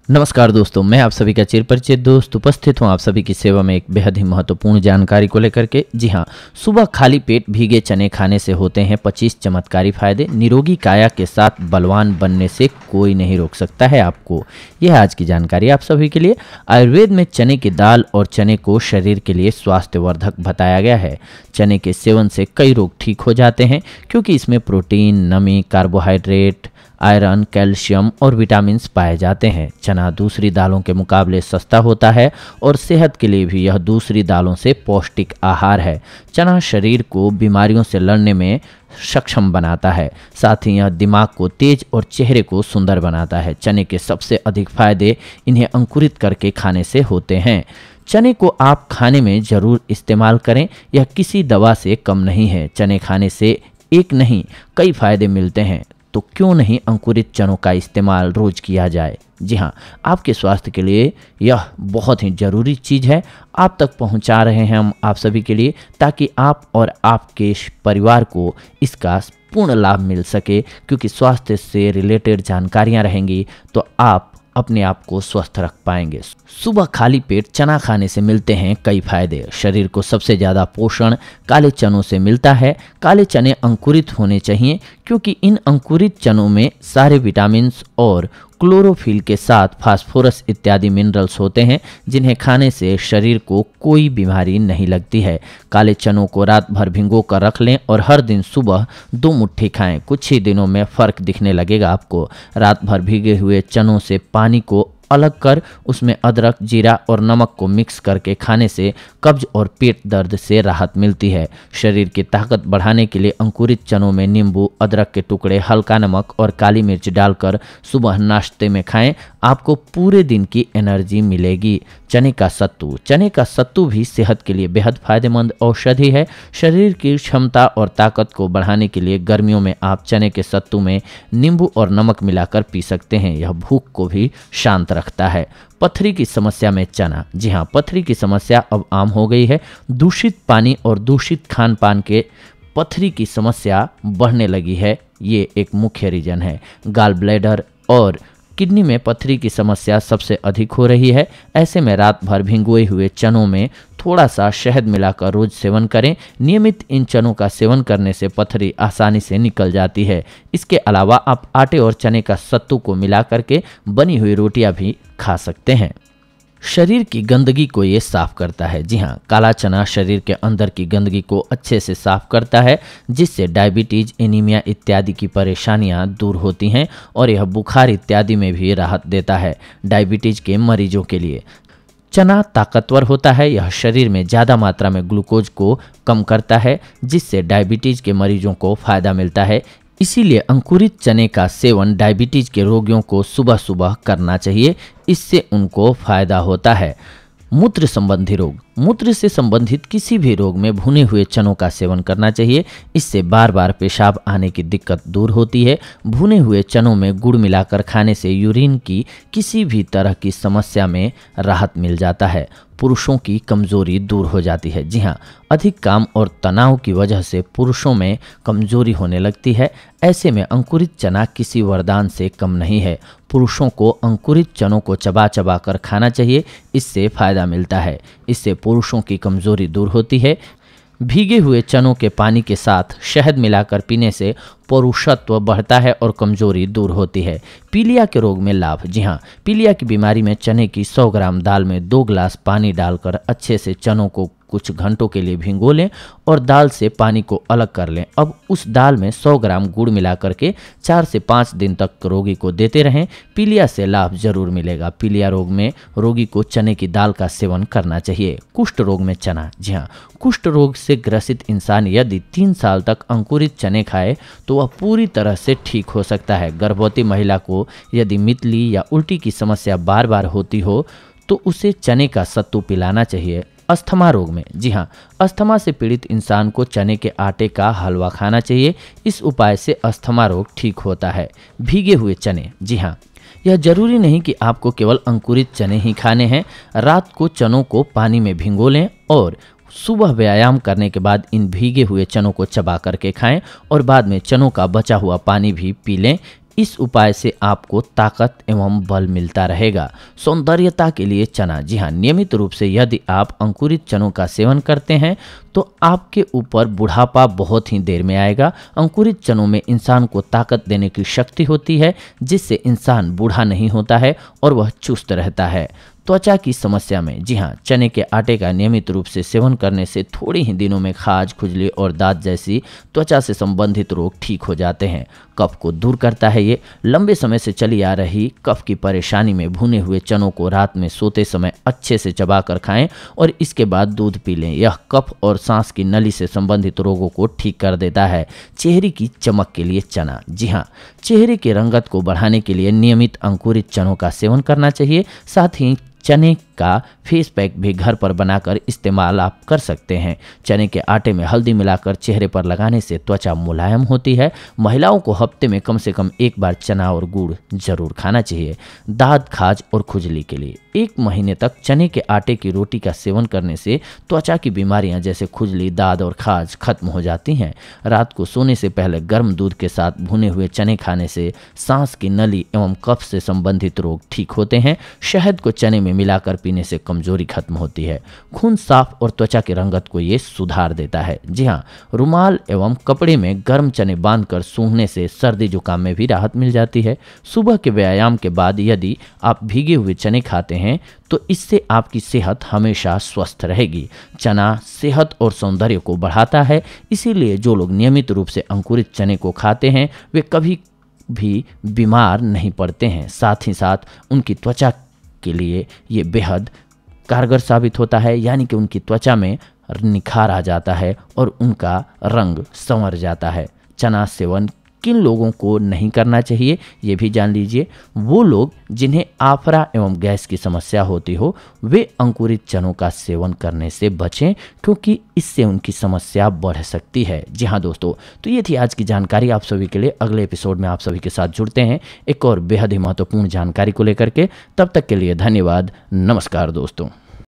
नमस्कार दोस्तों, मैं आप सभी का चिरपरिचित दोस्त उपस्थित हूं आप सभी की सेवा में एक बेहद ही महत्वपूर्ण जानकारी को लेकर के। जी हां, सुबह खाली पेट भीगे चने खाने से होते हैं 25 चमत्कारी फायदे। निरोगी काया के साथ बलवान बनने से कोई नहीं रोक सकता है आपको। यह आज की जानकारी आप सभी के लिए। आयुर्वेद में चने की दाल और चने को शरीर के लिए स्वास्थ्यवर्धक बताया गया है। चने के सेवन से कई रोग ठीक हो जाते हैं क्योंकि इसमें प्रोटीन, नमी, कार्बोहाइड्रेट, आयरन, कैल्शियम और विटामिन्स पाए जाते हैं। चना दूसरी दालों के मुकाबले सस्ता होता है और सेहत के लिए भी यह दूसरी दालों से पौष्टिक आहार है। चना शरीर को बीमारियों से लड़ने में सक्षम बनाता है, साथ ही यह दिमाग को तेज और चेहरे को सुंदर बनाता है। चने के सबसे अधिक फायदे इन्हें अंकुरित करके खाने से होते हैं। चने को आप खाने में जरूर इस्तेमाल करें, यह किसी दवा से कम नहीं है। चने खाने से एक नहीं कई फायदे मिलते हैं, तो क्यों नहीं अंकुरित चनों का इस्तेमाल रोज किया जाए। जी हाँ, आपके स्वास्थ्य के लिए यह बहुत ही ज़रूरी चीज़ है। आप तक पहुंचा रहे हैं हम आप सभी के लिए, ताकि आप और आपके परिवार को इसका पूर्ण लाभ मिल सके। क्योंकि स्वास्थ्य से रिलेटेड जानकारियां रहेंगी तो आप अपने आप को स्वस्थ रख पाएंगे। सुबह खाली पेट चना खाने से मिलते हैं कई फायदे। शरीर को सबसे ज़्यादा पोषण काले चनों से मिलता है। काले चने अंकुरित होने चाहिए क्योंकि इन अंकुरित चनों में सारे विटामिन्स और क्लोरोफिल के साथ फास्फोरस इत्यादि मिनरल्स होते हैं, जिन्हें खाने से शरीर को कोई बीमारी नहीं लगती है। काले चनों को रात भर भिगो कर रख लें और हर दिन सुबह 2 मुट्ठी खाएं। कुछ ही दिनों में फ़र्क दिखने लगेगा आपको। रात भर भीगे हुए चनों से पानी को अलग कर उसमें अदरक, जीरा और नमक को मिक्स करके खाने से कब्ज और पेट दर्द से राहत मिलती है। शरीर की ताकत बढ़ाने के लिए अंकुरित चनों में नींबू, अदरक के टुकड़े, हल्का नमक और काली मिर्च डालकर सुबह नाश्ते में खाएं। आपको पूरे दिन की एनर्जी मिलेगी। चने का सत्तू भी सेहत के लिए बेहद फायदेमंद औषधि है। शरीर की क्षमता और ताकत को बढ़ाने के लिए गर्मियों में आप चने के सत्तू में नींबू और नमक मिलाकर पी सकते हैं। यह भूख को भी शांत रखता है। पथरी की समस्या में चना। जी हाँ, पथरी की समस्या अब आम हो गई है। दूषित पानी और दूषित खान पान के पथरी की समस्या बढ़ने लगी है। ये एक मुख्य रीजन है। गाल ब्लैडर और किडनी में पथरी की समस्या सबसे अधिक हो रही है। ऐसे में रात भर भिगोए हुए चनों में थोड़ा सा शहद मिलाकर रोज सेवन करें। नियमित इन चनों का सेवन करने से पथरी आसानी से निकल जाती है। इसके अलावा आप आटे और चने का सत्तू को मिला करके बनी हुई रोटियां भी खा सकते हैं। शरीर की गंदगी को ये साफ करता है। जी हाँ, काला चना शरीर के अंदर की गंदगी को अच्छे से साफ करता है, जिससे डायबिटीज, एनीमिया इत्यादि की परेशानियां दूर होती हैं और यह बुखार इत्यादि में भी राहत देता है। डायबिटीज के मरीजों के लिए चना ताकतवर होता है। यह शरीर में ज़्यादा मात्रा में ग्लूकोज को कम करता है, जिससे डायबिटीज के मरीजों को फायदा मिलता है। इसीलिए अंकुरित चने का सेवन डायबिटीज के रोगियों को सुबह सुबह करना चाहिए। इससे उनको फायदा होता है। मूत्र संबंधी रोग। मूत्र से संबंधित किसी भी रोग में भुने हुए चनों का सेवन करना चाहिए। इससे बार बार पेशाब आने की दिक्कत दूर होती है। भुने हुए चनों में गुड़ मिलाकर खाने से यूरिन की किसी भी तरह की समस्या में राहत मिल जाता है। पुरुषों की कमजोरी दूर हो जाती है। जी हाँ, अधिक काम और तनाव की वजह से पुरुषों में कमजोरी होने लगती है। ऐसे में अंकुरित चना किसी वरदान से कम नहीं है। पुरुषों को अंकुरित चनों को चबा चबा कर खाना चाहिए। इससे फायदा मिलता है। इससे पुरुषों की कमजोरी दूर होती है। भीगे हुए चनों के पानी के साथ शहद मिलाकर पीने से पौरुषत्व बढ़ता है और कमजोरी दूर होती है। पीलिया के रोग में लाभ। जी हाँ, पीलिया की बीमारी में चने की 100 ग्राम दाल में 2 गिलास पानी डालकर अच्छे से चनों को कुछ घंटों के लिए भिगो लें और दाल से पानी को अलग कर लें। अब उस दाल में 100 ग्राम गुड़ मिला करके 4 से 5 दिन तक रोगी को देते रहें। पीलिया से लाभ जरूर मिलेगा। पीलिया रोग में रोगी को चने की दाल का सेवन करना चाहिए। कुष्ठ रोग में चना। जी हाँ, कुष्ठ रोग से ग्रसित इंसान यदि 3 साल तक अंकुरित चने खाए तो वह पूरी तरह से ठीक हो सकता है। गर्भवती महिला को यदि मितली या उल्टी की समस्या बार बार होती हो तो उसे चने का सत्तू पिलाना चाहिए। अस्थमा रोग में। जी हाँ, अस्थमा से पीड़ित इंसान को चने के आटे का हलवा खाना चाहिए। इस उपाय से अस्थमा रोग ठीक होता है। भीगे हुए चने। जी हाँ, यह जरूरी नहीं कि आपको केवल अंकुरित चने ही खाने हैं। रात को चनों को पानी में भिगो लें और सुबह व्यायाम करने के बाद इन भीगे हुए चनों को चबा करके खाएं और बाद में चनों का बचा हुआ पानी भी पी लें। इस उपाय से आपको ताकत एवं बल मिलता रहेगा। सौंदर्यता के लिए चना, जी हाँ, नियमित रूप से यदि आप अंकुरित चनों का सेवन करते हैं तो आपके ऊपर बुढ़ापा बहुत ही देर में आएगा। अंकुरित चनों में इंसान को ताकत देने की शक्ति होती है, जिससे इंसान बूढ़ा नहीं होता है और वह चुस्त रहता है। त्वचा की समस्या में, जी हाँ, चने के आटे का नियमित रूप से सेवन करने से थोड़े ही दिनों में खाज, खुजली और दांत जैसी त्वचा से संबंधित रोग ठीक हो जाते हैं। कफ को दूर करता है ये। लंबे समय से चली आ रही कफ की परेशानी में भुने हुए चनों को रात में सोते समय अच्छे से चबाकर खाएं और इसके बाद दूध पी लें। यह कफ और सांस की नली से संबंधित रोगों को ठीक कर देता है। चेहरे की चमक के लिए चना, जी हाँ, चेहरे की रंगत को बढ़ाने के लिए नियमित अंकुरित चनों का सेवन करना चाहिए। साथ ही चने का फेस पैक भी घर पर बनाकर इस्तेमाल आप कर सकते हैं। चने के आटे में हल्दी मिलाकर चेहरे पर लगाने से त्वचा मुलायम होती है। महिलाओं को हफ्ते में कम से कम एक बार चना और गुड़ जरूर खाना चाहिए। दाद, खाज और खुजली के लिए 1 महीने तक चने के आटे की रोटी का सेवन करने से त्वचा की बीमारियां जैसे खुजली, दाद और खाज खत्म हो जाती हैं। रात को सोने से पहले गर्म दूध के साथ भुने हुए चने खाने से सांस की नली एवं कफ से संबंधित रोग ठीक होते हैं। शहद को चने में मिलाकर पीने से कमजोरी खत्म होती है। खून साफ और त्वचा की रंगत को ये सुधार देता है। जी हाँ, रुमाल एवं कपड़े में गर्म चने बांधकर सूंघने से सर्दी जुकाम में भी राहत मिल जाती है। सुबह के व्यायाम के बाद यदि आप भीगे हुए चने खाते हैं तो इससे आपकी सेहत हमेशा स्वस्थ रहेगी। चना सेहत और सौंदर्य को बढ़ाता है, इसीलिए जो लोग नियमित रूप से अंकुरित चने को खाते हैं वे कभी भी बीमार नहीं पड़ते हैं। साथ ही साथ उनकी त्वचा के लिए ये बेहद कारगर साबित होता है, यानी कि उनकी त्वचा में निखार आ जाता है और उनका रंग संवर जाता है। चना सेवन किन लोगों को नहीं करना चाहिए ये भी जान लीजिए। वो लोग जिन्हें आफरा एवं गैस की समस्या होती हो वे अंकुरित चनों का सेवन करने से बचें, क्योंकि इससे उनकी समस्या बढ़ सकती है। जी हाँ दोस्तों, तो ये थी आज की जानकारी आप सभी के लिए। अगले एपिसोड में आप सभी के साथ जुड़ते हैं एक और बेहद ही महत्वपूर्ण जानकारी को लेकर के। तब तक के लिए धन्यवाद। नमस्कार दोस्तों।